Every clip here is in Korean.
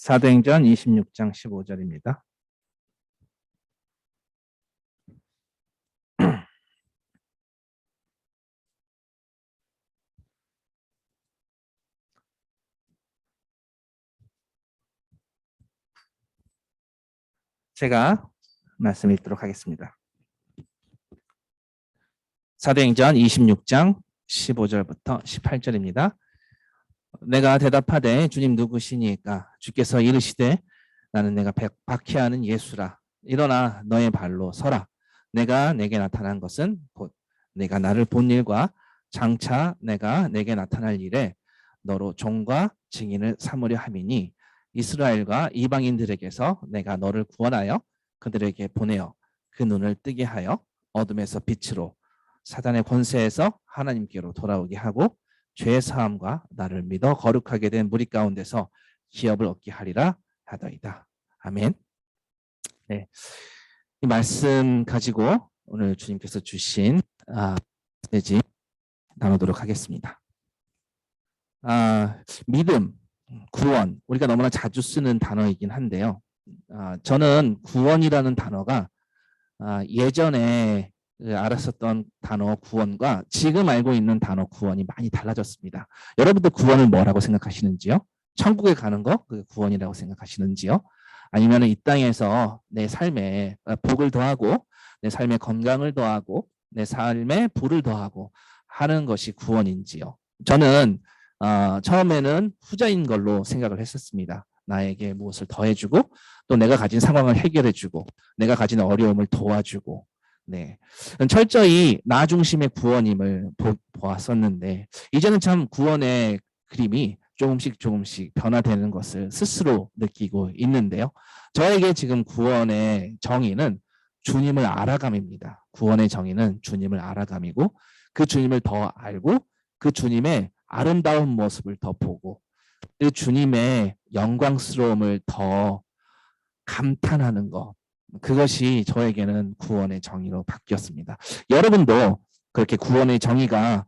사도행전 26장 15절입니다. 제가 말씀 읽도록 하겠습니다. 사도행전 26장 15절부터 18절입니다. 내가 대답하되 주님 누구시니까? 주께서 이르시되 나는 내가 박해하는 예수라. 일어나 너의 발로 서라. 내가 내게 나타난 것은 곧 내가 나를 본 일과 장차 내가 내게 나타날 일에 너로 종과 증인을 삼으려 함이니 이스라엘과 이방인들에게서 내가 너를 구원하여 그들에게 보내어 그 눈을 뜨게 하여 어둠에서 빛으로 사단의 권세에서 하나님께로 돌아오게 하고 죄 사함과 나를 믿어 거룩하게 된 무리 가운데서 기업을 얻게 하리라 하더이다. 아멘. 네, 이 말씀 가지고 오늘 주님께서 주신 메시지 나누도록 하겠습니다. 믿음, 구원, 우리가 너무나 자주 쓰는 단어이긴 한데요. 저는 구원이라는 단어가 예전에 알았었던 단어 구원과 지금 알고 있는 단어 구원이 많이 달라졌습니다. 여러분들 구원을 뭐라고 생각하시는지요? 천국에 가는 거 그게 구원이라고 생각하시는지요? 아니면 이 땅에서 내 삶에 복을 더하고 내 삶에 건강을 더하고 내 삶에 부를 더하고 하는 것이 구원인지요? 저는 처음에는 후자인 걸로 생각을 했었습니다. 나에게 무엇을 더해주고 또 내가 가진 상황을 해결해주고 내가 가진 어려움을 도와주고, 네, 철저히 나 중심의 구원임을 보았었는데 이제는 참 구원의 그림이 조금씩 변화되는 것을 스스로 느끼고 있는데요. 저에게 지금 구원의 정의는 주님을 알아감입니다. 구원의 정의는 주님을 알아감이고 그 주님을 더 알고 그 주님의 아름다운 모습을 더 보고 그 주님의 영광스러움을 더 감탄하는 것, 그것이 저에게는 구원의 정의로 바뀌었습니다. 여러분도 그렇게 구원의 정의가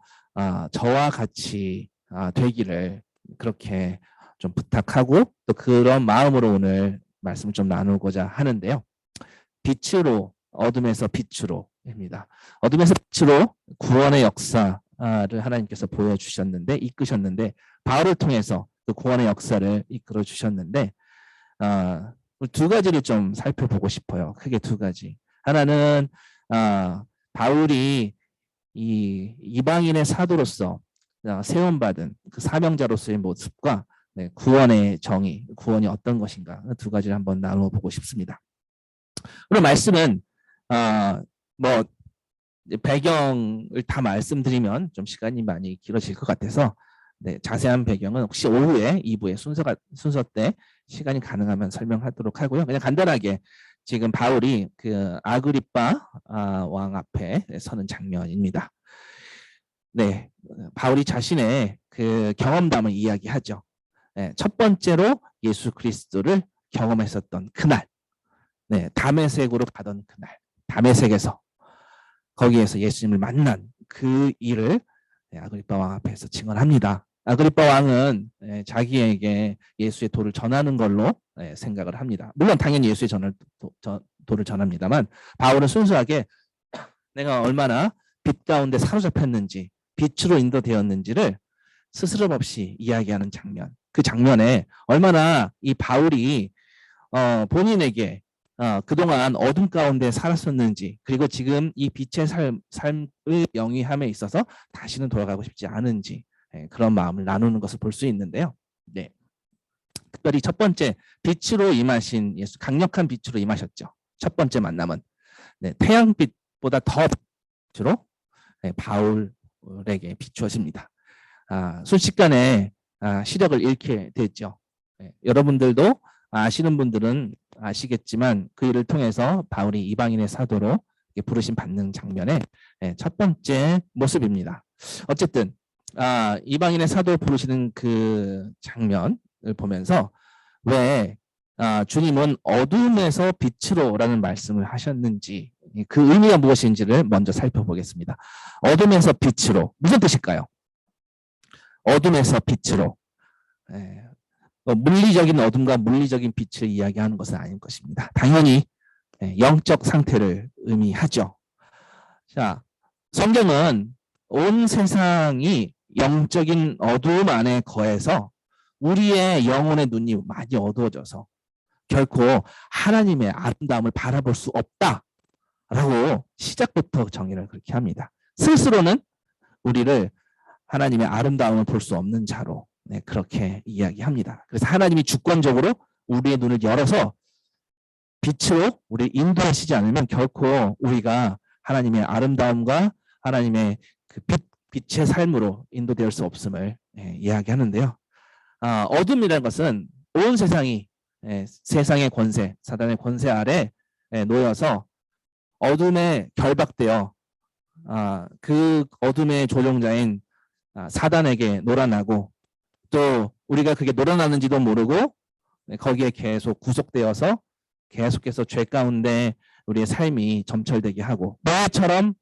저와 같이 되기를 그렇게 좀 부탁하고 또 그런 마음으로 오늘 말씀을 좀 나누고자 하는데요. 빛으로 어둠에서 빛으로입니다. 어둠에서 빛으로 구원의 역사를 하나님께서 보여주셨는데 이끄셨는데 바울을 통해서 그 구원의 역사를 이끌어 주셨는데 두 가지를 좀 살펴보고 싶어요. 크게 두 가지. 하나는 바울이 이 이방인의 사도로서 세움받은 그 사명자로서의 모습과 구원의 정의, 구원이 어떤 것인가 두 가지를 한번 나누어 보고 싶습니다. 오늘 말씀은 뭐 배경을 다 말씀드리면 좀 시간이 많이 길어질 것 같아서 자세한 배경은 혹시 오후에 2부의 순서 때 시간이 가능하면 설명하도록 하고요. 그냥 간단하게 지금 바울이 그 아그리빠 왕 앞에 서는 장면입니다. 네, 바울이 자신의 그 경험담을 이야기하죠. 네, 첫 번째로 예수 그리스도를 경험했었던 그날, 네, 다메섹으로 가던 그날, 다메섹에서 거기에서 예수님을 만난 그 일을 아그리빠 왕 앞에서 증언합니다. 아그리빠 왕은 자기에게 예수의 도를 전하는 걸로 생각을 합니다. 물론 당연히 예수의 도를 전합니다만 바울은 순수하게 내가 얼마나 빛 가운데 사로잡혔는지 빛으로 인도되었는지를 스스럼 없이 이야기하는 장면. 그 장면에 얼마나 이 바울이 본인에게 그동안 어둠 가운데 살았었는지 그리고 지금 이 빛의 삶을 영위함에 있어서 다시는 돌아가고 싶지 않은지 그런 마음을 나누는 것을 볼 수 있는데요. 네, 특별히 첫 번째 빛으로 임하신 예수, 강력한 빛으로 임하셨죠. 첫 번째 만남은 태양빛보다 더 빛으로 바울에게 비추어집니다. 순식간에 시력을 잃게 됐죠. 여러분들도 아시는 분들은 아시겠지만 그 일을 통해서 바울이 이방인의 사도로 부르심 받는 장면의 첫 번째 모습입니다. 어쨌든 이방인의 사도 부르시는 그 장면을 보면서 왜 주님은 어둠에서 빛으로라는 말씀을 하셨는지 그 의미가 무엇인지를 먼저 살펴보겠습니다. 어둠에서 빛으로 무슨 뜻일까요? 어둠에서 빛으로. 물리적인 어둠과 물리적인 빛을 이야기하는 것은 아닐 것입니다. 당연히 영적 상태를 의미하죠. 자, 성경은 온 세상이 영적인 어두움 안에 거해서 우리의 영혼의 눈이 많이 어두워져서 결코 하나님의 아름다움을 바라볼 수 없다라고 시작부터 정의를 그렇게 합니다. 스스로는 우리를 하나님의 아름다움을 볼 수 없는 자로 그렇게 이야기합니다. 그래서 하나님이 주권적으로 우리의 눈을 열어서 빛으로 우리를 인도하시지 않으면 결코 우리가 하나님의 아름다움과 하나님의 그 빛의 삶으로 인도될 수 없음을 이야기하는데요. 어둠이라는 것은 온 세상이 세상의 권세, 사단의 권세 아래 놓여서 어둠에 결박되어 그 어둠의 조종자인 사단에게 놀아나고 또 우리가 그게 놀아나는지도 모르고 거기에 계속 구속되어서 계속해서 죄 가운데 우리의 삶이 점철되게 하고 너처럼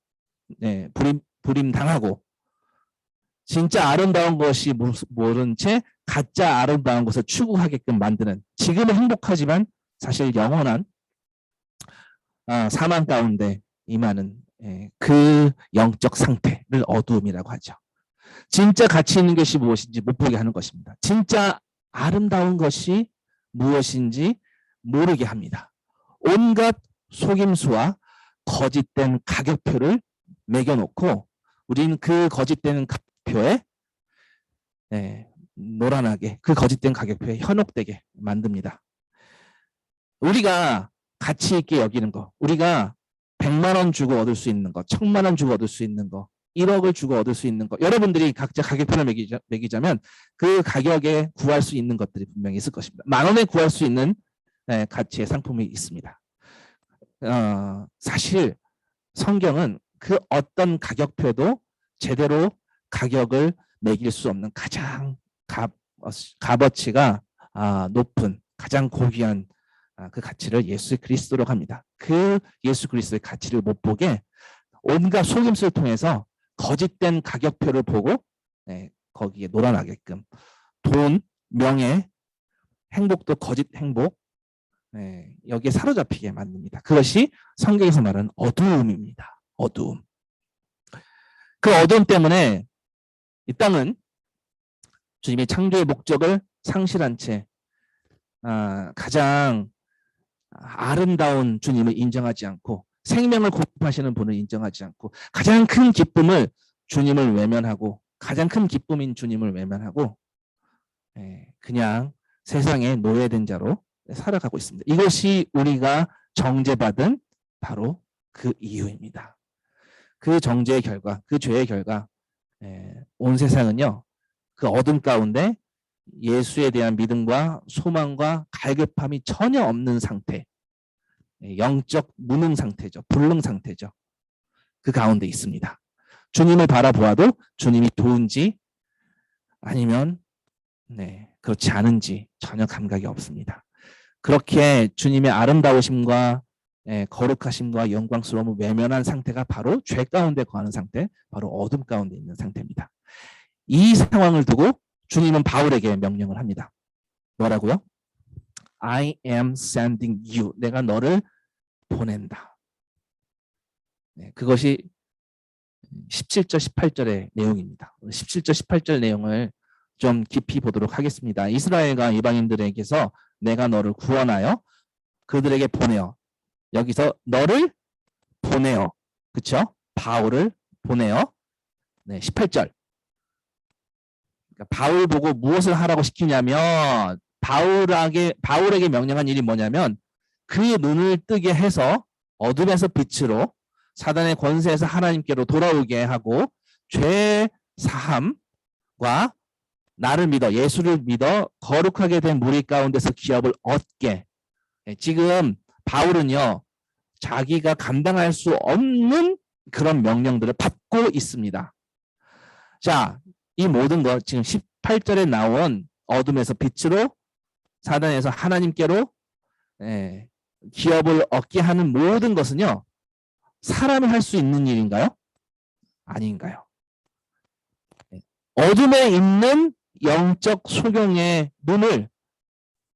부림당하고 진짜 아름다운 것이 모른 채 가짜 아름다운 것을 추구하게끔 만드는 지금은 행복하지만 사실 영원한 사망 가운데 임하는 그 영적 상태를 어두움이라고 하죠. 진짜 가치 있는 것이 무엇인지 못 보게 하는 것입니다. 진짜 아름다운 것이 무엇인지 모르게 합니다. 온갖 속임수와 거짓된 가격표를 매겨놓고 우리는 그 거짓된 가격표에 노란하게 그 거짓된 가격표에 현혹되게 만듭니다. 우리가 가치 있게 여기는 거, 우리가 100만 원 주고 얻을 수 있는 거, 1000만 원 주고 얻을 수 있는 거, 1억을 주고 얻을 수 있는 거, 여러분들이 각자 가격표를 매기자면 그 가격에 구할 수 있는 것들이 분명히 있을 것입니다. 10,000원에 구할 수 있는 가치의 상품이 있습니다. 사실 성경은 그 어떤 가격표도 제대로 가격을 매길 수 없는 가장 값어치가 높은 가장 고귀한 그 가치를 예수 그리스도로 합니다. 그 예수 그리스도의 가치를 못 보게 온갖 속임수를 통해서 거짓된 가격표를 보고 거기에 놀아나게끔 돈, 명예, 행복도 거짓 행복 여기에 사로잡히게 만듭니다. 그것이 성경에서 말하는 어두움입니다. 어두움. 그 어두움 때문에 이 땅은 주님의 창조의 목적을 상실한 채 가장 아름다운 주님을 인정하지 않고 생명을 공급하시는 분을 인정하지 않고 가장 큰 기쁨을 주님을 외면하고 가장 큰 기쁨인 주님을 외면하고 그냥 세상에 노예된 자로 살아가고 있습니다. 이것이 우리가 정죄받은 바로 그 이유입니다. 그 정죄의 결과, 그 죄의 결과 온 세상은요. 그 어둠 가운데 예수에 대한 믿음과 소망과 갈급함이 전혀 없는 상태, 영적 무능 상태죠. 불능 상태죠. 그 가운데 있습니다. 주님을 바라보아도 주님이 좋은지 아니면 그렇지 않은지 전혀 감각이 없습니다. 그렇게 주님의 아름다우심과 거룩하심과 영광스러움을 외면한 상태가 바로 죄 가운데 거하는 상태, 바로 어둠 가운데 있는 상태입니다. 이 상황을 두고 주님은 바울에게 명령을 합니다. 뭐라고요? I am sending you. 내가 너를 보낸다. 그것이 17절, 18절의 내용입니다. 17절, 18절 내용을 좀 깊이 보도록 하겠습니다. 이스라엘과 이방인들에게서 내가 너를 구원하여 그들에게 보내어. 여기서 너를 보내어. 그렇죠? 바울을 보내어. 18절. 그러니까 바울 보고 무엇을 하라고 시키냐면 바울에게 명령한 일이 뭐냐면 그의 눈을 뜨게 해서 어둠에서 빛으로 사단의 권세에서 하나님께로 돌아오게 하고 죄 사함과 나를 믿어 예수를 믿어 거룩하게 된 무리 가운데서 기업을 얻게. 지금 바울은요 자기가 감당할 수 없는 그런 명령들을 받고 있습니다. 자, 이 모든 것 지금 18절에 나온 어둠에서 빛으로 사단에서 하나님께로 기업을 얻게 하는 모든 것은요 사람이 할 수 있는 일인가요? 아닌가요? 어둠에 있는 영적 소경의 눈을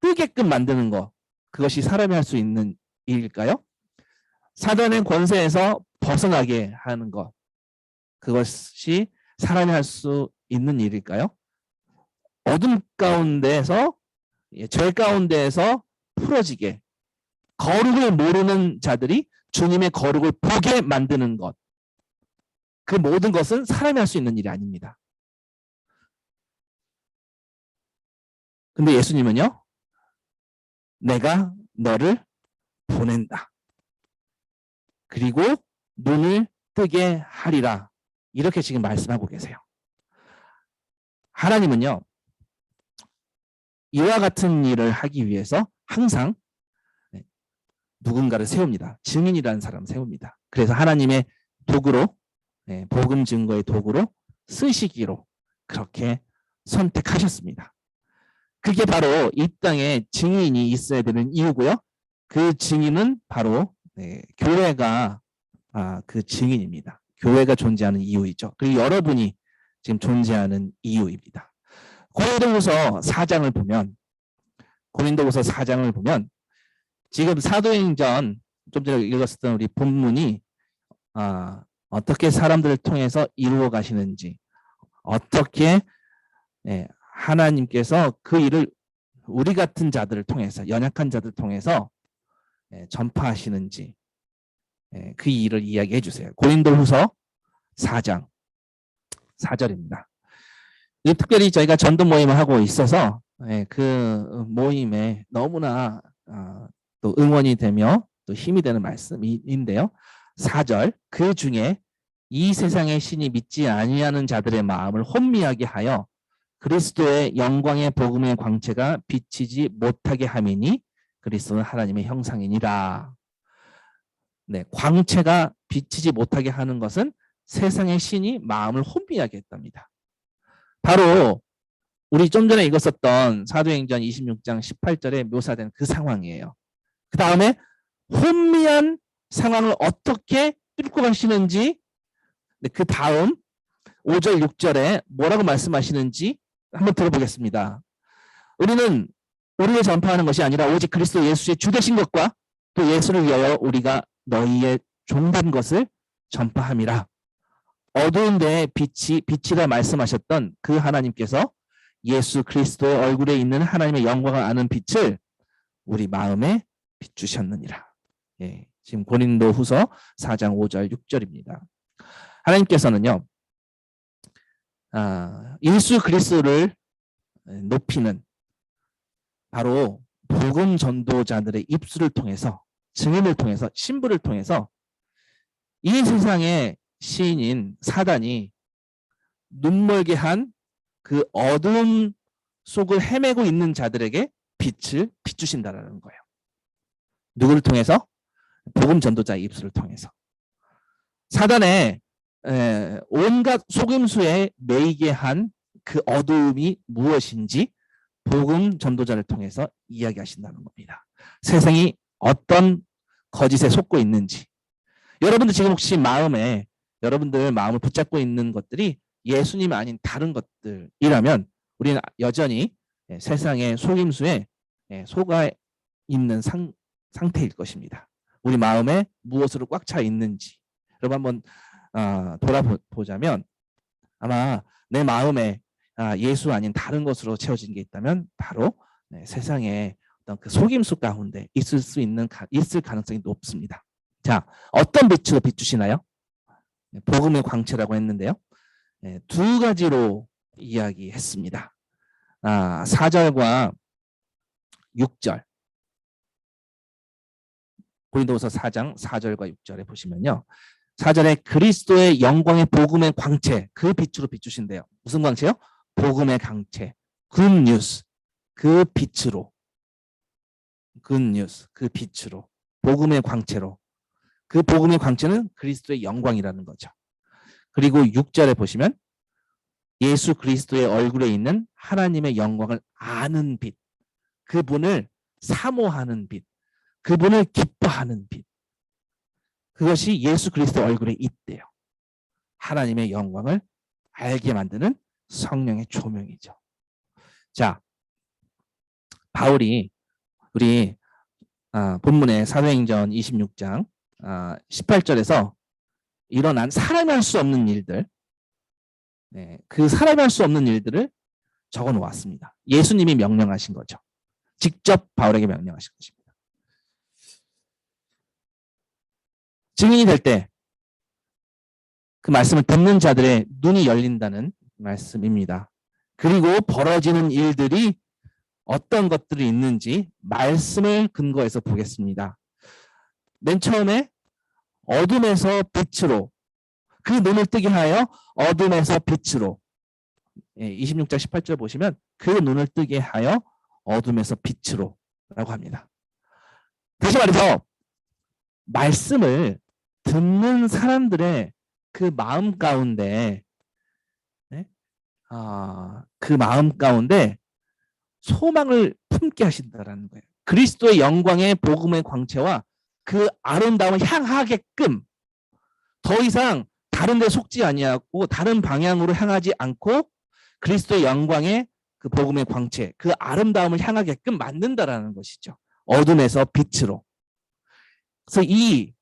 뜨게끔 만드는 것, 그것이 사람이 할 수 있는 일일까요? 사단의 권세에서 벗어나게 하는 것, 그것이 사람이 할 수 있는 일일까요? 어둠 가운데에서, 죄 가운데에서 풀어지게, 거룩을 모르는 자들이 주님의 거룩을 보게 만드는 것, 그 모든 것은 사람이 할 수 있는 일이 아닙니다. 근데 예수님은요, 내가 너를 보낸다. 그리고 눈을 뜨게 하리라. 이렇게 지금 말씀하고 계세요. 하나님은요, 이와 같은 일을 하기 위해서 항상 누군가를 세웁니다. 증인이라는 사람을 세웁니다. 그래서 하나님의 도구로, 복음 증거의 도구로 쓰시기로 그렇게 선택하셨습니다. 그게 바로 이 땅에 증인이 있어야 되는 이유고요. 그 증인은 바로 교회가 그 증인입니다. 교회가 존재하는 이유이죠. 그리고 여러분이 지금 존재하는 이유입니다. 고린도후서 4장을 보면 지금 사도행전 좀 전에 읽었었던 우리 본문이 어떻게 사람들을 통해서 이루어 가시는지, 어떻게 하나님께서 그 일을 우리 같은 자들을 통해서, 연약한 자들을 통해서 전파하시는지, 그 일을 이야기해 주세요. 고린도후서 4장 4절입니다. 특별히 저희가 전도 모임을 하고 있어서 그 모임에 너무나 또 응원이 되며 또 힘이 되는 말씀인데요. 4절, 그 중에 이 세상의 신이 믿지 아니하는 자들의 마음을 혼미하게 하여 그리스도의 영광의 복음의 광채가 비치지 못하게 함이니 그리스도는 하나님의 형상이니라. 광채가 비치지 못하게 하는 것은 세상의 신이 마음을 혼미하게 했답니다. 바로 우리 좀 전에 읽었었던 사도행전 26장 18절에 묘사된 그 상황이에요. 그 다음에 혼미한 상황을 어떻게 뚫고 가시는지, 그 다음 5절 6절에 뭐라고 말씀하시는지 한번 들어보겠습니다. 우리는 우리를 전파하는 것이 아니라 오직 그리스도 예수의 주 되신 것과 또 예수를 위하여 우리가 너희의 종된 것을 전파함이라. 어두운 데에 빛이라 말씀하셨던 그 하나님께서 예수 그리스도의 얼굴에 있는 하나님의 영광을 아는 빛을 우리 마음에 비추셨느니라. 지금 고린도후서 4장 5절 6절입니다. 하나님께서는요, 예수 그리스도를 높이는 바로 복음 전도자들의 입술을 통해서, 증인을 통해서, 신부를 통해서 이 세상의 시인인 사단이 눈멀게 한 그 어둠 속을 헤매고 있는 자들에게 빛을 비추신다라는 거예요. 누구를 통해서? 복음 전도자의 입술을 통해서. 사단의 온갖 속임수에 매이게 한 그 어두움이 무엇인지 복음 전도자를 통해서 이야기하신다는 겁니다. 세상이 어떤 거짓에 속고 있는지. 여러분들 지금 혹시 여러분들 마음을 붙잡고 있는 것들이 예수님 아닌 다른 것들이라면 우리는 여전히 세상의 속임수에 속아 있는 상태일 것입니다. 우리 마음에 무엇으로 꽉 차 있는지 여러분 한번 돌아보자면 아마 내 마음에 예수 아닌 다른 것으로 채워진 게 있다면 바로 세상에 어떤 그 속임수 가운데 있을 가능성이 높습니다. 자, 어떤 빛으로 비추시나요? 복음의 광채라고 했는데요. 두 가지로 이야기했습니다. 4절과 6절. 고린도후서 4장 4절과 6절에 보시면요. 4절에 그리스도의 영광의 복음의 광채, 그 빛으로 비추신대요. 무슨 광채요? 복음의 광채. 굿뉴스. 그 빛으로. 굿뉴스. 그 빛으로. 복음의 광채로. 그 복음의 광채는 그리스도의 영광이라는 거죠. 그리고 6절에 보시면 예수 그리스도의 얼굴에 있는 하나님의 영광을 아는 빛, 그분을 사모하는 빛, 그분을 기뻐하는 빛, 그것이 예수 그리스도 얼굴에 있대요. 하나님의 영광을 알게 만드는 성령의 조명이죠. 자, 바울이 우리 본문의 사도행전 26장 18절에서 일어난 사람이 할 수 없는 일들, 그 사람이 할 수 없는 일들을 적어 놓았습니다. 예수님이 명령하신 거죠. 직접 바울에게 명령하신 것입니다. 증인이 될 때 그 말씀을 듣는 자들의 눈이 열린다는 말씀입니다. 그리고 벌어지는 일들이 어떤 것들이 있는지 말씀을 근거해서 보겠습니다. 맨 처음에 어둠에서 빛으로, 그 눈을 뜨게 하여 어둠에서 빛으로, 26장 18절 보시면 그 눈을 뜨게 하여 어둠에서 빛으로 라고 합니다. 다시 말해서 말씀을 듣는 사람들의 그 마음 가운데 그 마음 가운데 소망을 품게 하신다라는 거예요. 그리스도의 영광의 복음의 광채와 그 아름다움을 향하게끔 더 이상 다른 데 속지 아니하고 다른 방향으로 향하지 않고 그리스도의 영광의 그 복음의 광채, 그 아름다움을 향하게끔 만든다라는 것이죠. 어둠에서 빛으로. 그래서 이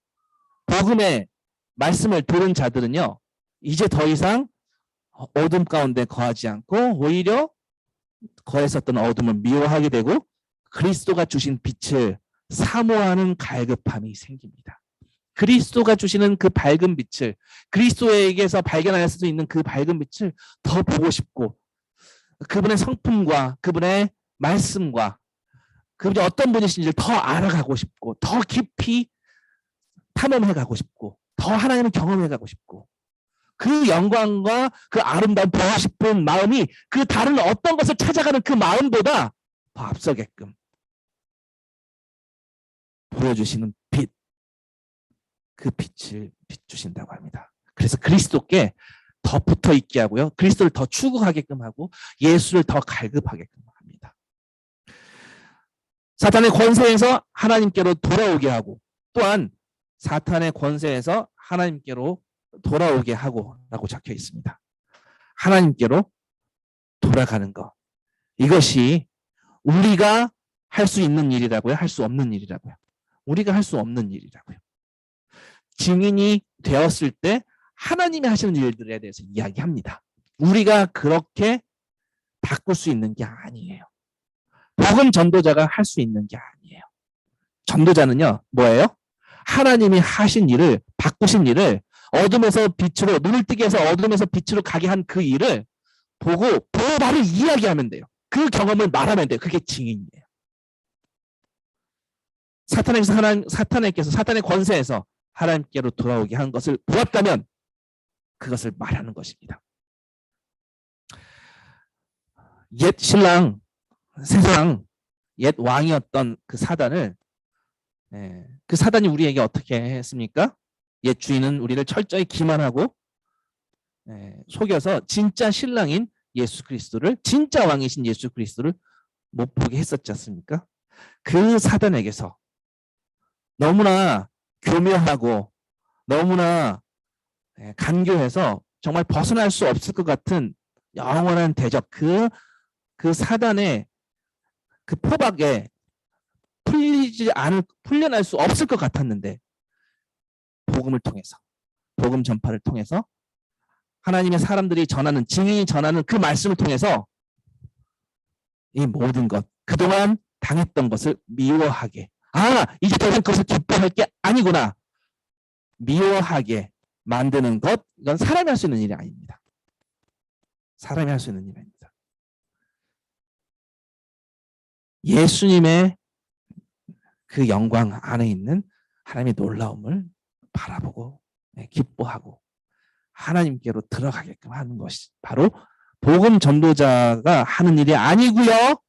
복음의 말씀을 들은 자들은요, 이제 더 이상 어둠 가운데 거하지 않고 오히려 거했었던 어둠을 미워하게 되고 그리스도가 주신 빛을 사모하는 갈급함이 생깁니다. 그리스도가 주시는 그 밝은 빛을, 그리스도에게서 발견할 수 있는 그 밝은 빛을 더 보고 싶고, 그분의 성품과 그분의 말씀과 그분이 어떤 분이신지를 더 알아가고 싶고, 더 깊이 탐험해가고 싶고, 더 하나님을 경험해가고 싶고, 그 영광과 그 아름다움 보고 싶은 마음이 그 다른 어떤 것을 찾아가는 그 마음보다 더 앞서게끔 보여주시는 빛, 그 빛을 비추신다고 합니다. 그래서 그리스도께 더 붙어 있게 하고요, 그리스도를 더 추구하게끔 하고 예수를 더 갈급하게끔 합니다. 사탄의 권세에서 하나님께로 돌아오게 하고, 또한 사탄의 권세에서 하나님께로 돌아오게 하고 라고 적혀 있습니다. 하나님께로 돌아가는 것, 이것이 우리가 할 수 있는 일이라고요? 할 수 없는 일이라고요? 우리가 할 수 없는 일이라고요. 증인이 되었을 때 하나님이 하시는 일들에 대해서 이야기합니다. 우리가 그렇게 바꿀 수 있는 게 아니에요. 복음 전도자가 할 수 있는 게 아니에요. 전도자는요, 뭐예요? 하나님이 하신 일을, 바꾸신 일을, 어둠에서 빛으로, 눈을 뜨게 해서 어둠에서 빛으로 가게 한 그 일을 보고 바로 이야기하면 돼요. 그 경험을 말하면 돼요. 그게 증인이에요. 사탄에게서 사탄의 권세에서 하나님께로 돌아오게 한 것을 보았다면 그것을 말하는 것입니다. 옛 신랑, 세상 옛 왕이었던 그 사단을, 그 사단이 우리에게 어떻게 했습니까? 옛 주인은 우리를 철저히 기만하고 속여서 진짜 신랑인 예수 그리스도를, 진짜 왕이신 예수 그리스도를 못 보게 했었지 않습니까? 그 사단에게서 너무나 교묘하고 너무나 간교해서 정말 벗어날 수 없을 것 같은 영원한 대적, 그 사단의 그 포박에 풀려날 수 없을 것 같았는데, 복음을 통해서, 복음 전파를 통해서, 하나님의 사람들이 전하는, 증인이 전하는 그 말씀을 통해서 이 모든 것, 그동안 당했던 것을 미워하게, 이제 더 이상 그것을 기뻐할 게 아니구나, 미워하게 만드는 것, 이건 사람이 할 수 있는 일이 아닙니다. 사람이 할 수 있는 일이 아닙니다. 예수님의 그 영광 안에 있는 하나님의 놀라움을 바라보고 기뻐하고 하나님께로 들어가게끔 하는 것이 바로 복음 전도자가 하는 일이 아니고요,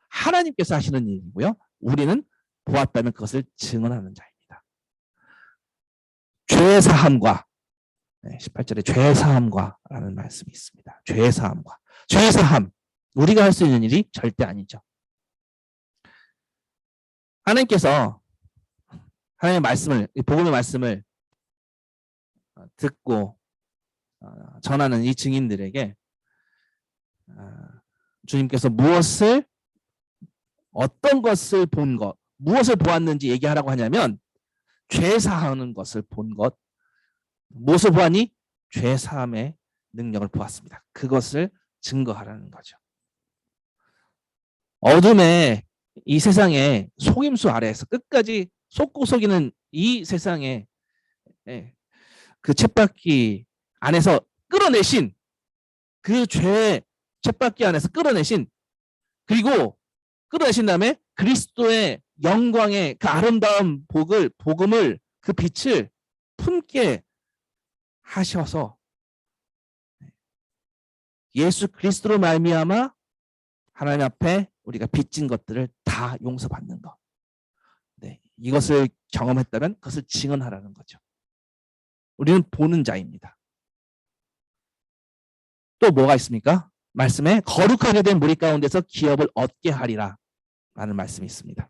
하나님께서 하시는 일이고요, 우리는 보았다면 그것을 증언하는 자입니다. 죄사함과 18절에 죄사함과 라는 말씀이 있습니다. 죄사함과, 죄사함, 우리가 할 수 있는 일이 절대 아니죠. 하나님께서 하나님의 말씀을, 복음의 말씀을 듣고 전하는 이 증인들에게 주님께서 무엇을 어떤 것을 본 것, 무엇을 보았는지 얘기하라고 하냐면 죄 사하는 것을 본 것. 무엇을 보았니? 죄 사함의 능력을 보았습니다. 그것을 증거하라는 거죠. 어둠의 이 세상에 속임수 아래에서 끝까지 속고 속이는 이 세상에 그 쳇바퀴 안에서 끌어내신 그 죄의 쳇바퀴 안에서 끌어내신, 그리고 끌어내신 다음에 그리스도의 영광의 그 아름다운 복음을 그 빛을 품게 하셔서 예수 그리스도로 말미암아 하나님 앞에 우리가 빚진 것들을 다 용서받는 것. 네, 이것을 경험했다면 그것을 증언하라는 거죠. 우리는 보는 자입니다. 또 뭐가 있습니까? 말씀에 거룩하게 된 무리 가운데서 기업을 얻게 하리라 라는 말씀이 있습니다.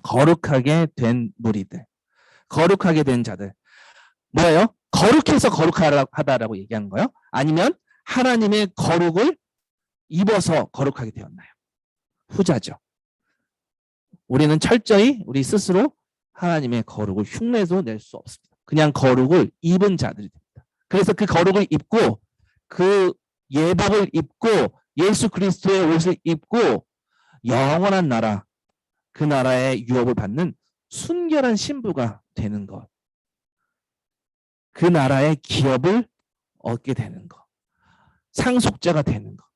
거룩하게 된 무리들, 거룩하게 된 자들. 뭐예요? 거룩해서 거룩하다라고 얘기하는 거예요? 아니면 하나님의 거룩을 입어서 거룩하게 되었나요? 후자죠. 우리는 철저히 우리 스스로 하나님의 거룩을 흉내도 낼 수 없습니다. 그냥 거룩을 입은 자들이 됩니다. 그래서 그 거룩을 입고 그 예복을 입고 예수 그리스도의 옷을 입고 영원한 나라, 그 나라의 유업을 받는 순결한 신부가 되는 것. 그 나라의 기업을 얻게 되는 것. 상속자가 되는 것.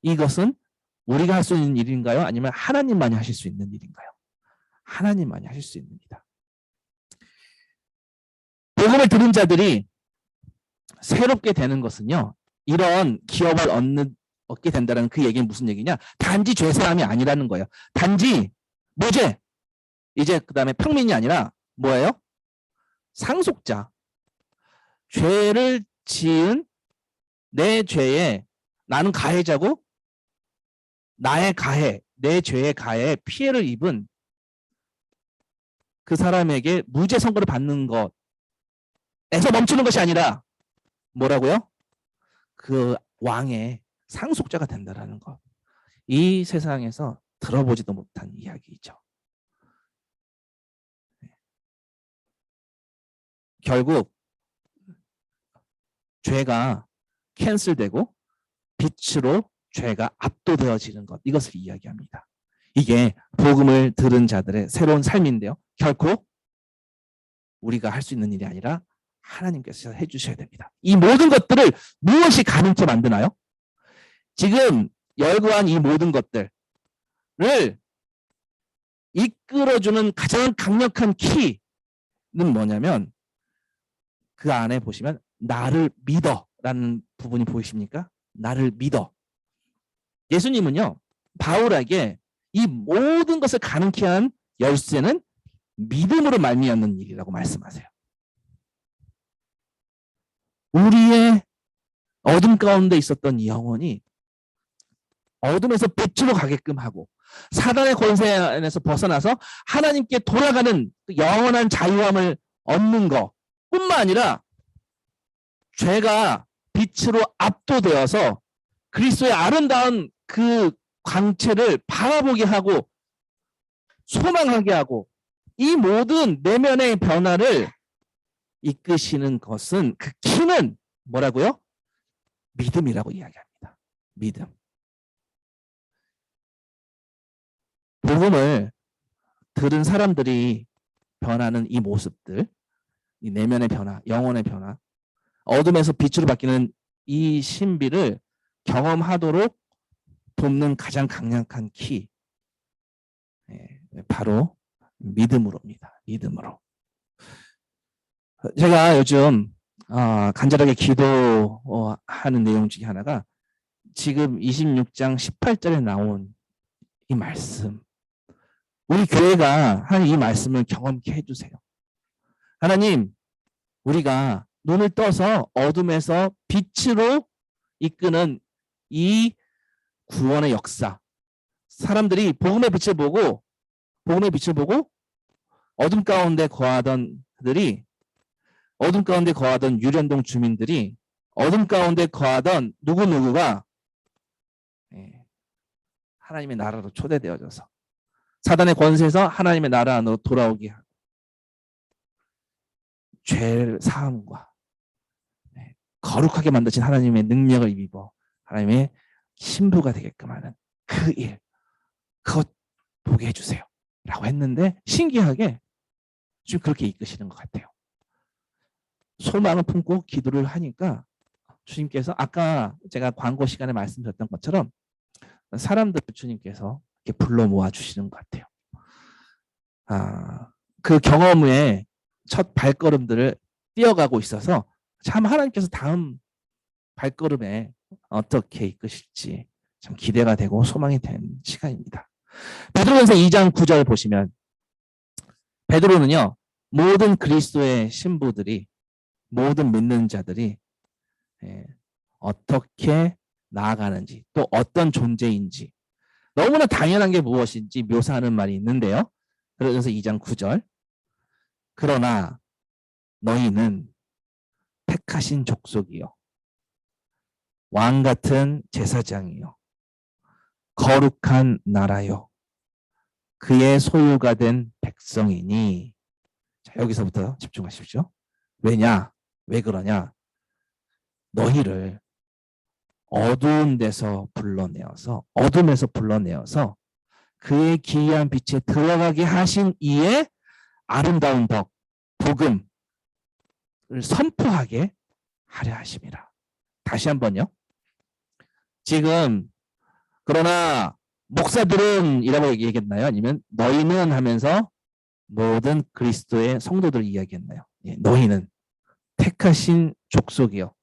이것은 우리가 할 수 있는 일인가요? 아니면 하나님만이 하실 수 있는 일인가요? 하나님만이 하실 수 있는 일이다. 복음을 들은 자들이 새롭게 되는 것은요, 이런 기업을 얻게 된다는 그 얘기는 무슨 얘기냐? 단지 죄사함이 아니라는 거예요. 단지 무죄, 이제 그 다음에 평민이 아니라 뭐예요? 상속자. 죄를 지은 내 죄에 나는 가해자고 나의 가해, 내 죄의 가해에 피해를 입은 그 사람에게 무죄 선고를 받는 것에서 멈추는 것이 아니라 뭐라고요? 그 왕의 상속자가 된다라는 것. 이 세상에서 들어보지도 못한 이야기죠. 결국 죄가 캔슬되고 빛으로 죄가 압도되어지는 것, 이것을 이야기합니다. 이게 복음을 들은 자들의 새로운 삶인데요. 결코 우리가 할 수 있는 일이 아니라 하나님께서 해주셔야 됩니다. 이 모든 것들을 무엇이 가능케 만드나요? 지금 열거한 이 모든 것들을 이끌어주는 가장 강력한 키는 뭐냐면 그 안에 보시면 나를 믿어라는 부분이 보이십니까? 나를 믿어. 예수님은요, 바울에게 이 모든 것을 가능케 한 열쇠는 믿음으로 말미암는 일이라고 말씀하세요. 우리의 어둠 가운데 있었던 이 영혼이 어둠에서 빛으로 가게끔 하고 사단의 권세 안에서 벗어나서 하나님께 돌아가는 영원한 자유함을 얻는 것 뿐만 아니라 죄가 빛으로 압도되어서 그리스도의 아름다운 그 광채를 바라보게 하고 소망하게 하고 이 모든 내면의 변화를 이끄시는 것은 그 키는 뭐라고요? 믿음이라고 이야기합니다. 믿음. 복음을 들은 사람들이 변하는 이 모습들, 이 내면의 변화, 영혼의 변화, 어둠에서 빛으로 바뀌는 이 신비를 경험하도록 돕는 가장 강력한 키, 바로 믿음으로입니다. 믿음으로. 제가 요즘 간절하게 기도하는 내용 중에 하나가 지금 26장 18절에 나온 이 말씀. 우리 교회가 하나님 이 말씀을 경험케 해주세요. 하나님, 우리가 눈을 떠서 어둠에서 빛으로 이끄는 이 구원의 역사. 사람들이 복음의 빛을 보고 어둠 가운데 거하던 그들이, 어둠 가운데 거하던 유련동 주민들이, 어둠 가운데 거하던 누구누구가 하나님의 나라로 초대되어져서 사단의 권세에서 하나님의 나라 안으로 돌아오게 하고 죄 사함과 거룩하게 만드신 하나님의 능력을 입어 하나님의 신부가 되게끔 하는 그 일, 그것 보게 해주세요 라고 했는데 신기하게 지금 그렇게 이끄시는 것 같아요. 소망을 품고 기도를 하니까 주님께서 아까 제가 광고 시간에 말씀드렸던 것처럼 사람들 주님께서 이렇게 불러 모아 주시는 것 같아요. 그 경험 후에 첫 발걸음들을 뛰어가고 있어서 참 하나님께서 다음 발걸음에 어떻게 이끄실지 참 기대가 되고 소망이 된 시간입니다. 베드로전서 2장 9절 보시면 베드로는요 모든 그리스도의 신부들이 모든 믿는 자들이 어떻게 나아가는지 또 어떤 존재인지 너무나 당연한 게 무엇인지 묘사하는 말이 있는데요. 그래서 2장 9절 그러나 너희는 택하신 족속이요 왕 같은 제사장이요 거룩한 나라요 그의 소유가 된 백성이니 자, 여기서부터 집중하십시오. 왜냐? 왜 그러냐? 너희를 어두운 데서 불러내어서 어둠에서 불러내어서 그의 기이한 빛에 들어가게 하신 이의 아름다운 덕, 복음을 선포하게 하려 하심이라. 다시 한번요. 지금 그러나 목사들은 이라고 얘기했나요? 아니면 너희는 하면서 모든 그리스도의 성도들 이야기했나요? 예, 너희는 택하신 족속이요.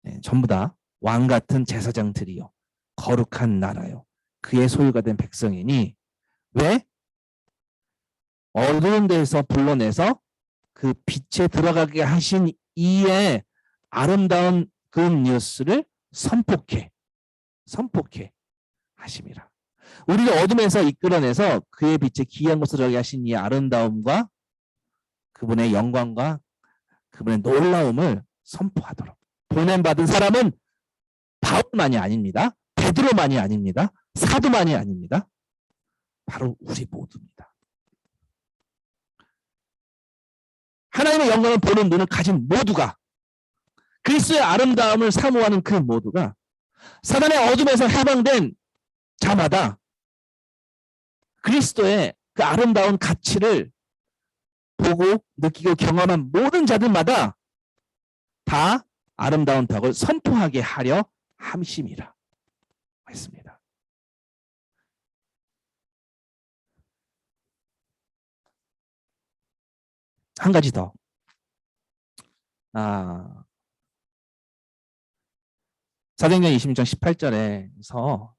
예, 전부 다 왕 같은 제사장들이요. 거룩한 나라요. 그의 소유가 된 백성이니 왜? 어두운 데서 불러내서 그 빛에 들어가게 하신 이의 아름다운 그 뉴스를 선포케 하심이라. 우리를 어둠에서 이끌어내서 그의 빛에 기이한 곳으로 들어가게 하신 이의 아름다움과 그분의 영광과 그분의 놀라움을 선포하도록. 보냄받은 사람은 바울만이 아닙니다. 베드로만이 아닙니다. 사도만이 아닙니다. 바로 우리 모두입니다. 하나님의 영광을 보는 눈을 가진 모두가 그리스도의 아름다움을 사모하는 그 모두가 사단의 어둠에서 해방된 자마다 그리스도의 그 아름다운 가치를 보고 느끼고 경험한 모든 자들마다 다 아름다운 덕을 선포하게 하려 함심이라 했습니다. 한 가지 더. 사도행전 26장 18절에서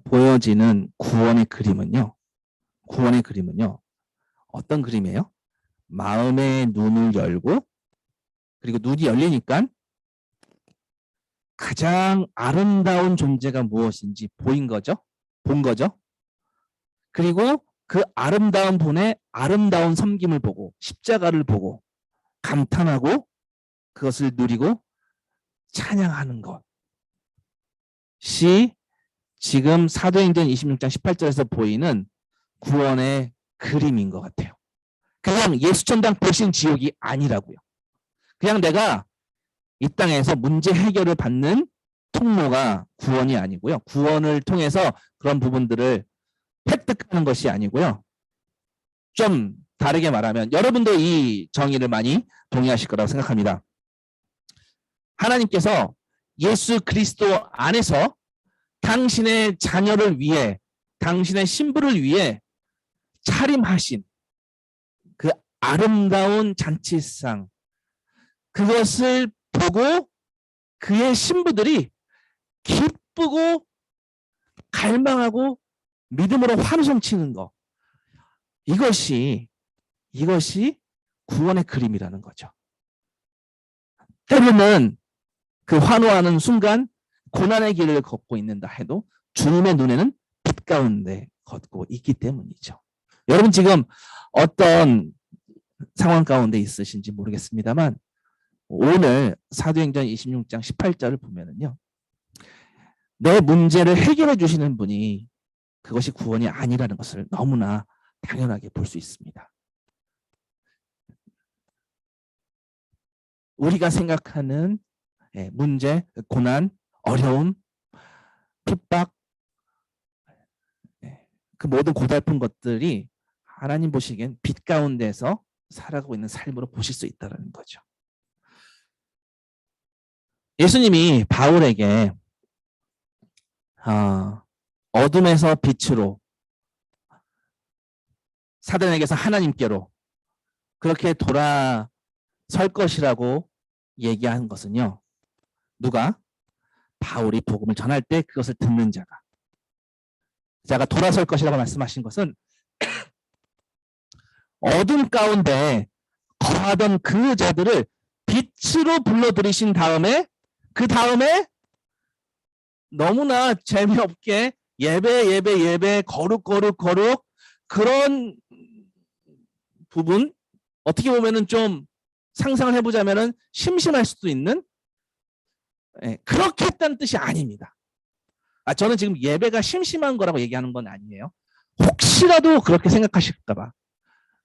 보여지는 구원의 그림은요. 어떤 그림이에요? 마음의 눈을 열고 그리고 눈이 열리니까 가장 아름다운 존재가 무엇인지 본 거죠. 그리고 그 아름다운 분의 아름다운 섬김을 보고 십자가를 보고 감탄하고 그것을 누리고 찬양하는 것이 지금 사도행전 26장 18절에서 보이는 구원의 그림인 것 같아요. 그냥 예수천당 배신 지옥이 아니라고요. 그냥 내가 이 땅에서 문제 해결을 받는 통로가 구원이 아니고요. 구원을 통해서 그런 부분들을 획득하는 것이 아니고요. 좀 다르게 말하면 여러분도 이 정의를 많이 동의하실 거라고 생각합니다. 하나님께서 예수 그리스도 안에서 당신의 자녀를 위해 당신의 신부를 위해 차림하신 그 아름다운 잔치상 그것을 보고 그의 신부들이 기쁘고 갈망하고 믿음으로 환호성치는 것 이것이 구원의 그림이라는 거죠. 때로는 그 환호하는 순간 고난의 길을 걷고 있는다 해도 주님의 눈에는 빛 가운데 걷고 있기 때문이죠. 여러분 지금 어떤 상황 가운데 있으신지 모르겠습니다만 오늘 사도행전 26장 18절을 보면은요. 내 문제를 해결해 주시는 분이 그것이 구원이 아니라는 것을 너무나 당연하게 볼 수 있습니다. 우리가 생각하는 문제, 고난, 어려움, 핍박, 그 모든 고달픈 것들이 하나님 보시기엔 빛 가운데서 살아가고 있는 삶으로 보실 수 있다는 거죠. 예수님이 바울에게 어둠에서 빛으로, 사단에게서 하나님께로 그렇게 돌아설 것이라고 얘기한 것은요. 누가? 바울이 복음을 전할 때 그것을 듣는 자가 돌아설 것이라고 말씀하신 것은 어둠 가운데 거하던 그 자들을 빛으로 불러들이신 다음에 그 다음에 너무나 재미없게 예배 거룩 그런 부분 어떻게 보면은 좀 상상을 해보자면은 심심할 수도 있는 그렇게 했다는 뜻이 아닙니다. 저는 지금 예배가 심심한 거라고 얘기하는 건 아니에요. 혹시라도 그렇게 생각하실까봐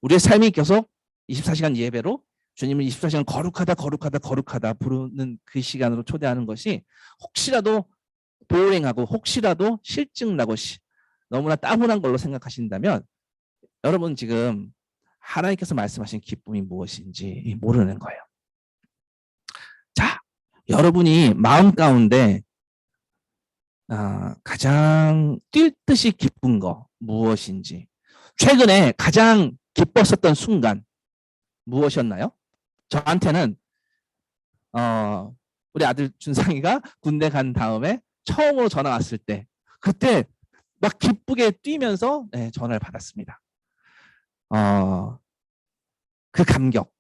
우리의 삶이 계속 24시간 예배로 주님을 24시간 거룩하다 부르는 그 시간으로 초대하는 것이 혹시라도 보링하고 혹시라도 실증나고 너무나 따분한 걸로 생각하신다면 여러분 지금 하나님께서 말씀하신 기쁨이 무엇인지 모르는 거예요. 자, 여러분이 마음 가운데 가장 뛸 듯이 기쁜 거 무엇인지, 최근에 가장 기뻤었던 순간 무엇이었나요? 저한테는 우리 아들 준상이가 군대 간 다음에 처음으로 전화 왔을 때 그때 막 기쁘게 뛰면서 전화를 받았습니다. 그 감격,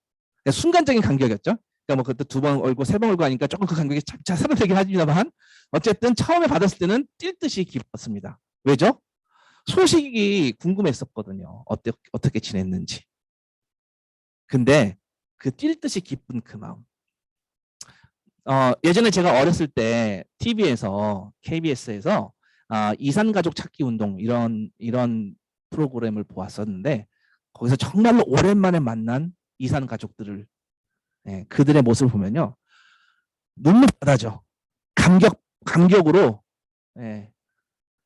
순간적인 감격이었죠. 그러니까 뭐 그때 2번 얼고 3번 얼고 하니까 조금 그 감격이 잘 사라지긴 하지만 어쨌든 처음에 받았을 때는 뛸 듯이 기뻤습니다. 왜죠? 소식이 궁금했었거든요. 어떻게 지냈는지. 근데 그 뛸 듯이 기쁜 그 마음. 예전에 제가 어렸을 때 TV에서 KBS에서 이산가족 찾기 운동 이런 프로그램을 보았었는데 거기서 정말로 오랜만에 만난 이산가족들을 그들의 모습을 보면요 눈물 바다죠. 감격으로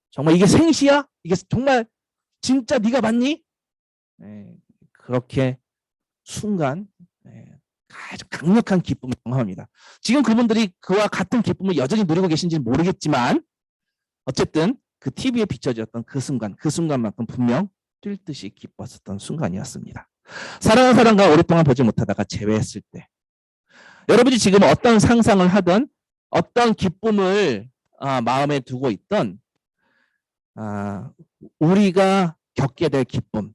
정말 이게 생시야? 이게 정말 진짜 네가 맞니? 그렇게 순간 아주 강력한 기쁨을 경험합니다. 지금 그분들이 그와 같은 기쁨을 여전히 누리고 계신지는 모르겠지만 어쨌든 그 TV에 비춰졌던 그 순간만큼 분명 뛸 듯이 기뻤었던 순간이었습니다. 사랑하는 사람과 오랫동안 보지 못하다가 재회했을 때 여러분이 지금 어떤 상상을 하든 어떤 기쁨을 마음에 두고 있던 우리가 겪게 될 기쁨,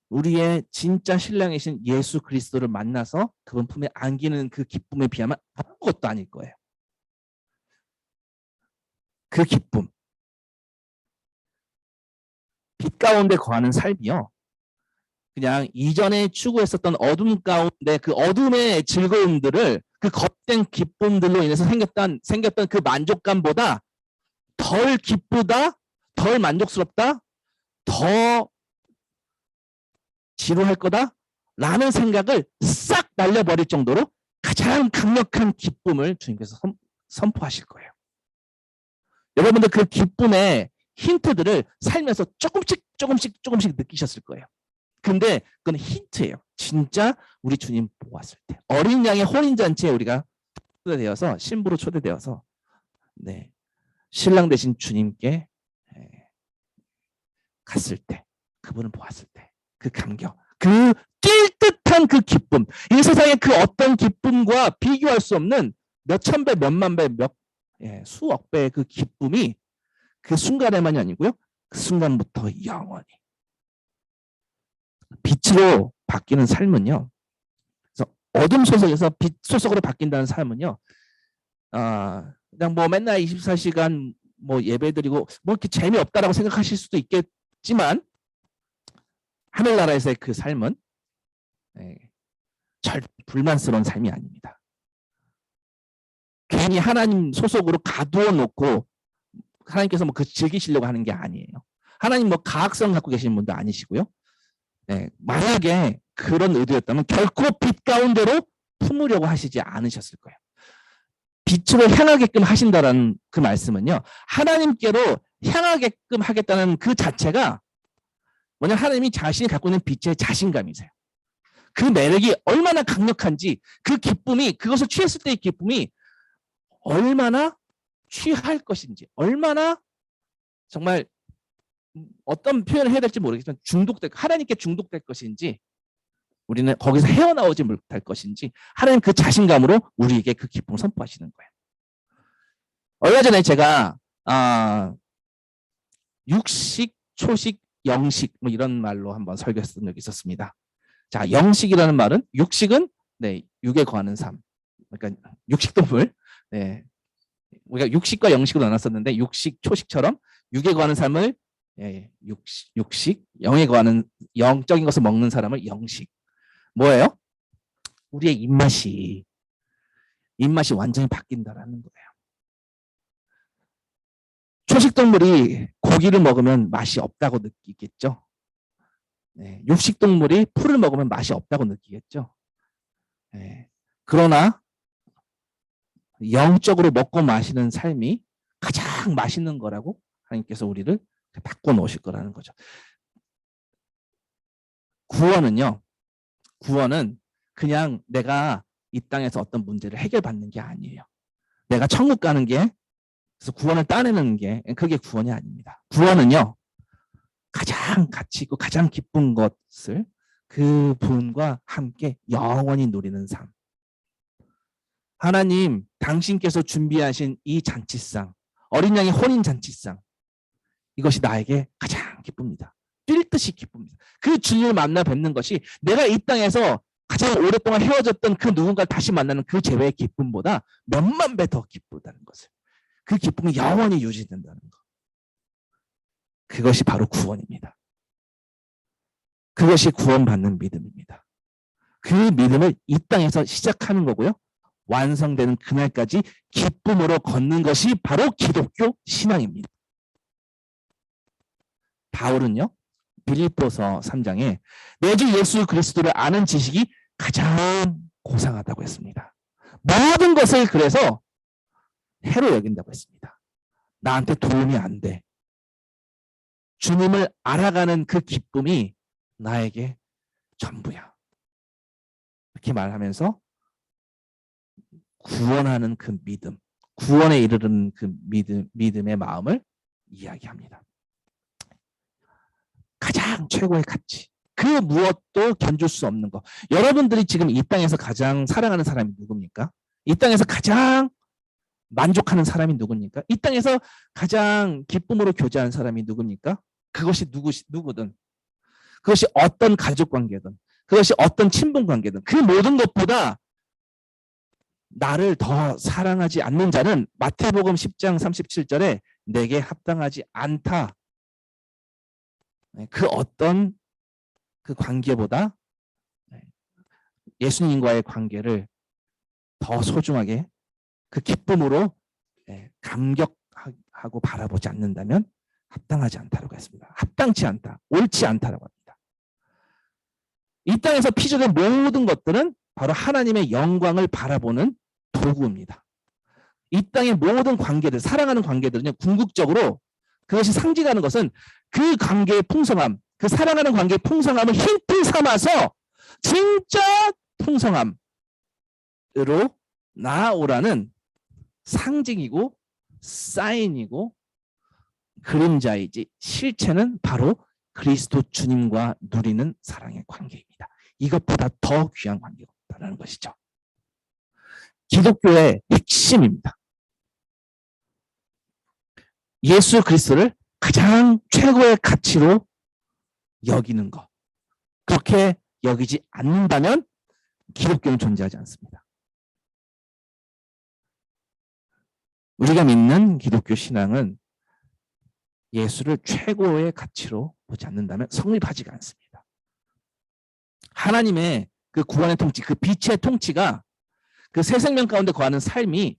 우리의 진짜 신랑이신 예수 그리스도를 만나서 그분 품에 안기는 그 기쁨에 비하면 아무것도 아닐 거예요. 그 기쁨, 빛 가운데 거하는 삶이요. 그냥 이전에 추구했었던 어둠 가운데 그 어둠의 즐거움들을 그 겉된 기쁨들로 인해서 생겼던 그 만족감보다 덜 기쁘다, 덜 만족스럽다, 더 지루할 거다 라는 생각을 싹 날려버릴 정도로 가장 강력한 기쁨을 주님께서 선포하실 거예요. 여러분들 그 기쁨의 힌트들을 살면서 조금씩 느끼셨을 거예요. 근데 그건 힌트예요. 진짜 우리 주님 보았을 때 어린 양의 혼인잔치에 우리가 초대되어서 신부로 초대되어서 신랑 되신 주님께 갔을 때 그분을 보았을 때 그 감격, 그 뛸 듯한 그 기쁨, 이 세상의 그 어떤 기쁨과 비교할 수 없는 몇천 배, 몇만 배, 수억 배의 그 기쁨이 그 순간에만이 아니고요. 그 순간부터 영원히 빛으로 바뀌는 삶은요. 그래서 어둠 소속에서 빛 소속으로 바뀐다는 삶은요. 그냥 뭐 맨날 24시간 뭐 예배드리고 뭐 이렇게 재미없다라고 생각하실 수도 있겠지만 하늘나라에서의 그 삶은 불만스러운 삶이 아닙니다. 괜히 하나님 소속으로 가두어 놓고 하나님께서 뭐 그 즐기시려고 하는 게 아니에요. 하나님 뭐 가학성 갖고 계시는 분도 아니시고요. 네, 만약에 그런 의도였다면 결코 빛 가운데로 품으려고 하시지 않으셨을 거예요. 빛으로 향하게끔 하신다라는 그 말씀은요, 하나님께로 향하게끔 하겠다는 그 자체가 뭐냐, 하나님이 자신이 갖고 있는 빛의 자신감이세요. 그 매력이 얼마나 강력한지, 그 기쁨이, 그것을 취했을 때의 기쁨이 얼마나 취할 것인지, 얼마나 정말 어떤 표현을 해야 될지 모르겠지만 하나님께 중독될 것인지, 우리는 거기서 헤어나오지 못할 것인지, 하나님 그 자신감으로 우리에게 그 기쁨을 선포하시는 거예요. 얼마 전에 제가 육식, 초식, 영식 뭐 이런 말로 한번 설교했던 적이 있었습니다. 자, 영식이라는 말은, 육식은 네, 육에 거하는 삶, 그러니까 육식동물. 네, 우리가 육식과 영식으로 나눴었는데, 육식, 초식처럼 육에 거하는 삶을 육식, 영에 거하는 영적인 것을 먹는 사람을 영식. 뭐예요? 우리의 입맛이 완전히 바뀐다라는 거예요. 초식동물이 고기를 먹으면 맛이 없다고 느끼겠죠. 네, 육식동물이 풀을 먹으면 맛이 없다고 느끼겠죠. 네, 그러나 영적으로 먹고 마시는 삶이 가장 맛있는 거라고 하나님께서 우리를 바꿔놓으실 거라는 거죠. 구원은 그냥 내가 이 땅에서 어떤 문제를 해결받는 게 아니에요. 내가 천국 가는 게, 그래서 구원을 따내는 게, 그게 구원이 아닙니다. 구원은요, 가장 가치 있고 가장 기쁜 것을 그 분과 함께 영원히 누리는 삶. 하나님, 당신께서 준비하신 이 잔치상, 어린 양의 혼인 잔치상, 이것이 나에게 가장 기쁩니다. 뛸 듯이 기쁩니다. 그 주님을 만나 뵙는 것이 내가 이 땅에서 가장 오랫동안 헤어졌던 그 누군가를 다시 만나는 그 재회의 기쁨보다 몇만 배 더 기쁘다는 것을, 그 기쁨이 영원히 유지된다는 것. 그것이 바로 구원입니다. 그것이 구원받는 믿음입니다. 그 믿음을 이 땅에서 시작하는 거고요. 완성되는 그날까지 기쁨으로 걷는 것이 바로 기독교 신앙입니다. 바울은요, 빌립보서 3장에 내 주 예수 그리스도를 아는 지식이 가장 고상하다고 했습니다. 모든 것을 그래서 해로 여긴다고 했습니다. 나한테 도움이 안 돼. 주님을 알아가는 그 기쁨이 나에게 전부야. 이렇게 말하면서 구원하는 그 믿음, 구원에 이르는 그 믿음의 마음을 이야기합니다. 가장 최고의 가치, 그 무엇도 견줄 수 없는 것. 여러분들이 지금 이 땅에서 가장 사랑하는 사람이 누굽니까? 이 땅에서 가장 만족하는 사람이 누굽니까? 이 땅에서 가장 기쁨으로 교제하는 사람이 누굽니까? 그것이 누구든, 그것이 어떤 가족 관계든, 그것이 어떤 친분 관계든, 그 모든 것보다 나를 더 사랑하지 않는 자는 마태복음 10장 37절에 내게 합당하지 않다. 그 어떤 그 관계보다 예수님과의 관계를 더 소중하게, 그 기쁨으로 감격하고 바라보지 않는다면 합당하지 않다라고 했습니다. 합당치 않다, 옳지 않다라고 합니다. 이 땅에서 피조된 모든 것들은 바로 하나님의 영광을 바라보는 도구입니다. 이 땅의 모든 관계들, 사랑하는 관계들은요, 궁극적으로 그것이 상징하는 것은 그 관계의 풍성함, 그 사랑하는 관계의 풍성함을 힌트 삼아서 진짜 풍성함으로 나아오라는 상징이고 사인이고 그림자이지, 실체는 바로 그리스도 주님과 누리는 사랑의 관계입니다. 이것보다 더 귀한 관계가 없다는 것이죠. 기독교의 핵심입니다. 예수 그리스도를 가장 최고의 가치로 여기는 것. 그렇게 여기지 않는다면 기독교는 존재하지 않습니다. 우리가 믿는 기독교 신앙은 예수를 최고의 가치로 보지 않는다면 성립하지가 않습니다. 하나님의 그 구원의 통치, 그 빛의 통치가 그 새 생명 가운데 거하는 삶이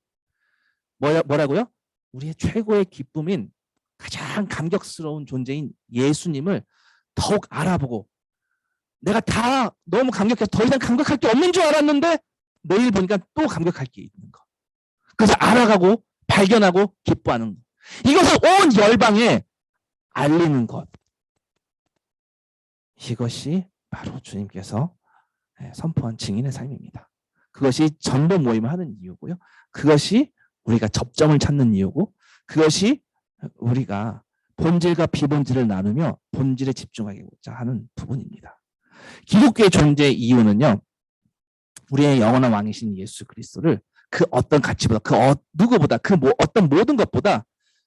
뭐라고요? 우리의 최고의 기쁨인 가장 감격스러운 존재인 예수님을 더욱 알아보고 내가 다 너무 감격해서 더 이상 감격할 게 없는 줄 알았는데 내일 보니까 또 감격할 게 있는 거. 그래서 알아가고 발견하고 기뻐하는 것. 이것을 온 열방에 알리는 것. 이것이 바로 주님께서 선포한 증인의 삶입니다. 그것이 전도 모임을 하는 이유고요. 그것이 우리가 접점을 찾는 이유고 그것이 우리가 본질과 비본질을 나누며 본질에 집중하고자 하는 부분입니다. 기독교의 존재의 이유는요. 우리의 영원한 왕이신 예수 그리스도를 그 어떤 가치보다 그 누구보다 그 어떤 모든 것보다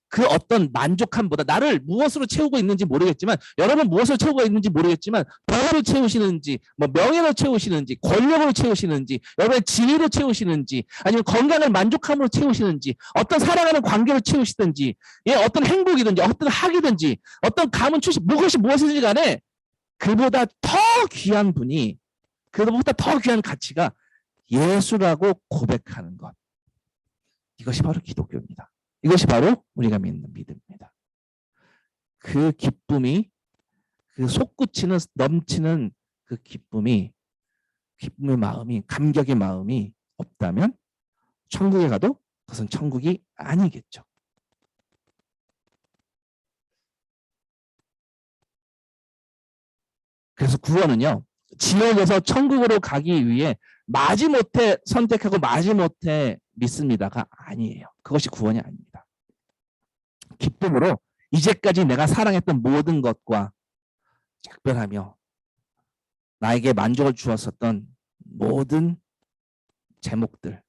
그 어떤 만족함보다 나를 무엇으로 채우고 있는지 모르겠지만 여러분 무엇으로 채우고 있는지 모르겠지만 돈으로 채우시는지 뭐 명예로 채우시는지 권력으로 채우시는지 여러분의 지위로 채우시는지 아니면 건강을 만족함으로 채우시는지 어떤 사랑하는 관계로 채우시든지 예, 어떤 행복이든지 어떤 학이든지 어떤 가문 출신 무엇이든지 간에 그보다 더 귀한 분이 그보다 더 귀한 가치가 예수라고 고백하는 것. 이것이 바로 기독교입니다. 이것이 바로 우리가 믿는 믿음입니다. 그 기쁨이 그 솟구치는 넘치는 그 기쁨의 마음이 감격의 마음이 없다면 천국에 가도 그것은 천국이 아니겠죠. 그래서 구원은요. 지옥에서 천국으로 가기 위해 마지못해 선택하고 마지못해 믿습니다가 아니에요. 그것이 구원이 아닙니다. 기쁨으로 이제까지 내가 사랑했던 모든 것과 작별하며 나에게 만족을 주었었던 모든 제목들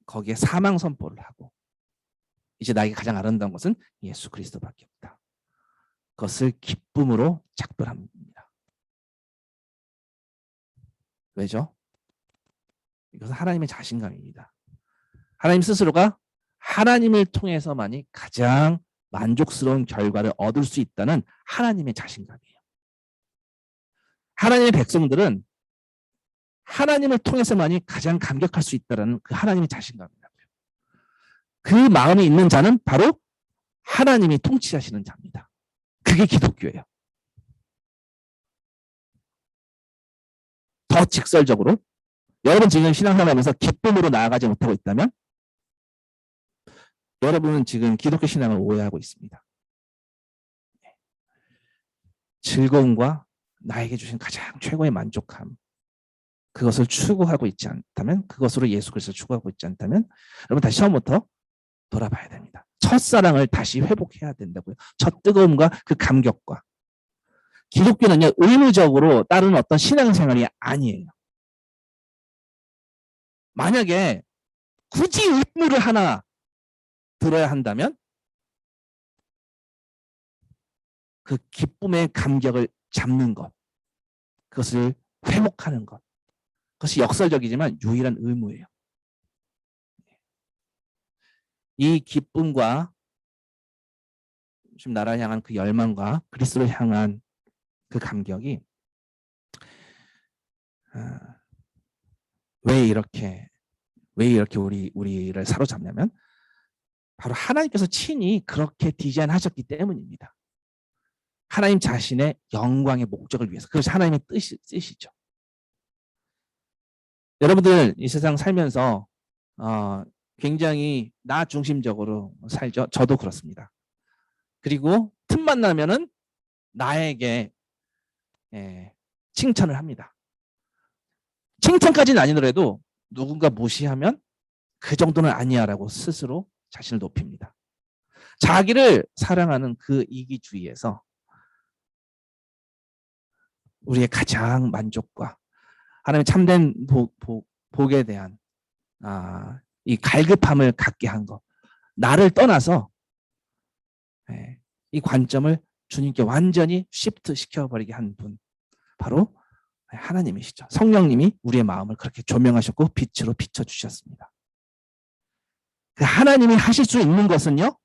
거기에 사망 선포를 하고 이제 나에게 가장 아름다운 것은 예수 그리스도밖에 없다. 그것을 기쁨으로 작별합니다. 왜죠? 이것은 하나님의 자신감입니다. 하나님 스스로가 하나님을 통해서만이 가장 만족스러운 결과를 얻을 수 있다는 하나님의 자신감이에요. 하나님의 백성들은 하나님을 통해서만이 가장 감격할 수 있다는 그 하나님의 자신감이라고요. 그 마음이 있는 자는 바로 하나님이 통치하시는 자입니다. 그게 기독교예요. 더 직설적으로 여러분 지금 신앙생활하면서 기쁨으로 나아가지 못하고 있다면 여러분은 지금 기독교 신앙을 오해하고 있습니다. 즐거움과 나에게 주신 가장 최고의 만족함 그것을 추구하고 있지 않다면 그것으로 예수 그리스도를 추구하고 있지 않다면 여러분 다시 처음부터 돌아봐야 됩니다. 첫사랑을 다시 회복해야 된다고요. 첫 뜨거움과 그 감격과 기독교는요 의무적으로 따르는 어떤 신앙생활이 아니에요. 만약에 굳이 의무를 하나 들어야 한다면 그 기쁨의 감격을 잡는 것, 그것을 회복하는 것, 그것이 역설적이지만 유일한 의무예요. 이 기쁨과 지금 나라를 향한 그 열망과 그리스도를 향한 그 감격이 왜 이렇게 우리를 사로잡냐면 바로 하나님께서 친히 그렇게 디자인하셨기 때문입니다. 하나님 자신의 영광의 목적을 위해서. 그것이 하나님의 뜻이죠. 여러분들 이 세상 살면서 굉장히 나 중심적으로 살죠. 저도 그렇습니다. 그리고 틈만 나면은 나에게 칭찬을 합니다. 칭찬까지는 아니더라도 누군가 무시하면 그 정도는 아니야라고 스스로 자신을 높입니다. 자기를 사랑하는 그 이기주의에서 우리의 가장 만족과 하나님의 참된 복에 대한 이 갈급함을 갖게 한 것, 나를 떠나서 이 관점을 주님께 완전히 시프트 시켜버리게 한 분, 바로 하나님이시죠. 성령님이 우리의 마음을 그렇게 조명하셨고 빛으로 비춰주셨습니다. 그 하나님이 하실 수 있는 것은요,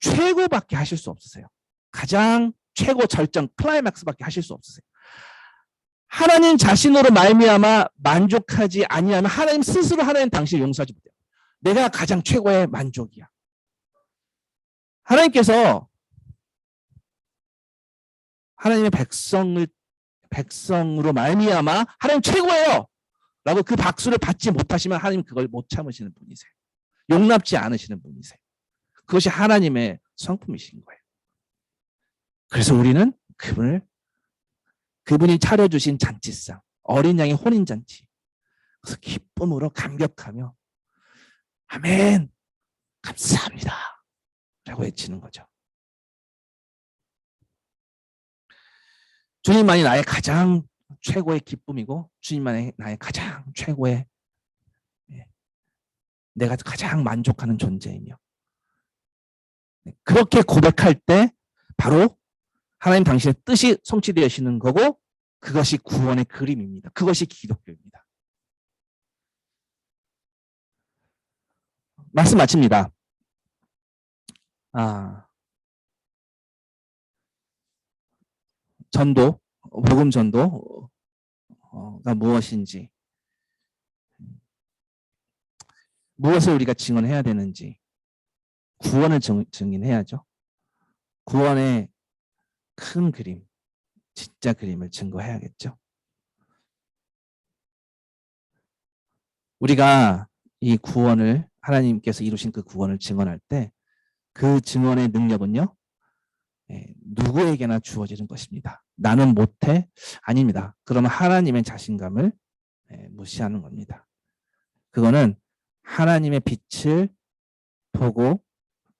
최고밖에 하실 수 없으세요. 가장 최고 절정 클라이맥스밖에 하실 수 없으세요. 하나님 자신으로 말미암아 만족하지 아니하면 하나님 스스로 하나님 당신을 용서하지 못해요. 내가 가장 최고의 만족이야. 하나님께서 하나님의 백성으로 말미암아 하나님 최고예요 라고 그 박수를 받지 못하시면 하나님 그걸 못 참으시는 분이세요. 용납지 않으시는 분이세요. 그것이 하나님의 성품이신 거예요. 그래서 우리는 그분이 차려주신 잔치상, 어린 양의 혼인잔치, 그래서 기쁨으로 감격하며 아멘, 감사합니다 라고 외치는 거죠. 주님만이 나의 가장 최고의 기쁨이고 주님만이 나의 가장 최고의 내가 가장 만족하는 존재이며, 그렇게 고백할 때 바로 하나님 당신의 뜻이 성취되시는 거고 그것이 구원의 그림입니다. 그것이 기독교입니다. 말씀 마칩니다. 전도, 복음 전도가 무엇인지, 무엇을 우리가 증언해야 되는지, 구원을 증인해야죠. 구원의 큰 그림, 진짜 그림을 증거해야겠죠. 우리가 이 구원을, 하나님께서 이루신 그 구원을 증언할 때 그 증언의 능력은요, 누구에게나 주어지는 것입니다. 나는 못해? 아닙니다. 그러면 하나님의 자신감을 무시하는 겁니다. 그거는 하나님의 빛을 보고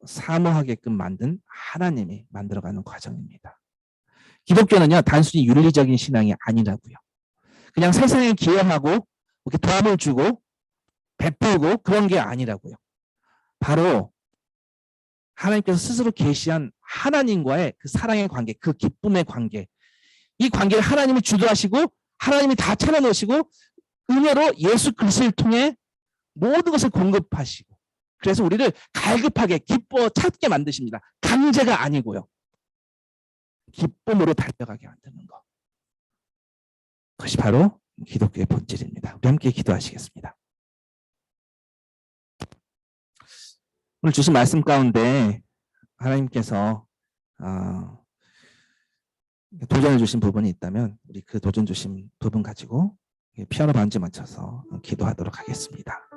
사모하게끔 만든 하나님이 만들어가는 과정입니다. 기독교는요, 단순히 윤리적인 신앙이 아니라고요. 그냥 세상에 기여하고 이렇게 도움을 주고 베풀고 그런 게 아니라고요. 바로 하나님께서 스스로 계시한 하나님과의 그 사랑의 관계, 그 기쁨의 관계, 이 관계를 하나님이 주도하시고 하나님이 다 차려놓으시고 은혜로 예수 그리스도를 통해 모든 것을 공급하시고, 그래서 우리를 갈급하게 기뻐 찾게 만드십니다. 강제가 아니고요. 기쁨으로 달려가게 만드는 것. 그것이 바로 기독교의 본질입니다. 우리 함께 기도하시겠습니다. 오늘 주신 말씀 가운데 하나님께서 도전을 주신 부분이 있다면 우리 그 도전 주신 부분 가지고 피아노 반주 맞춰서 기도하도록 하겠습니다.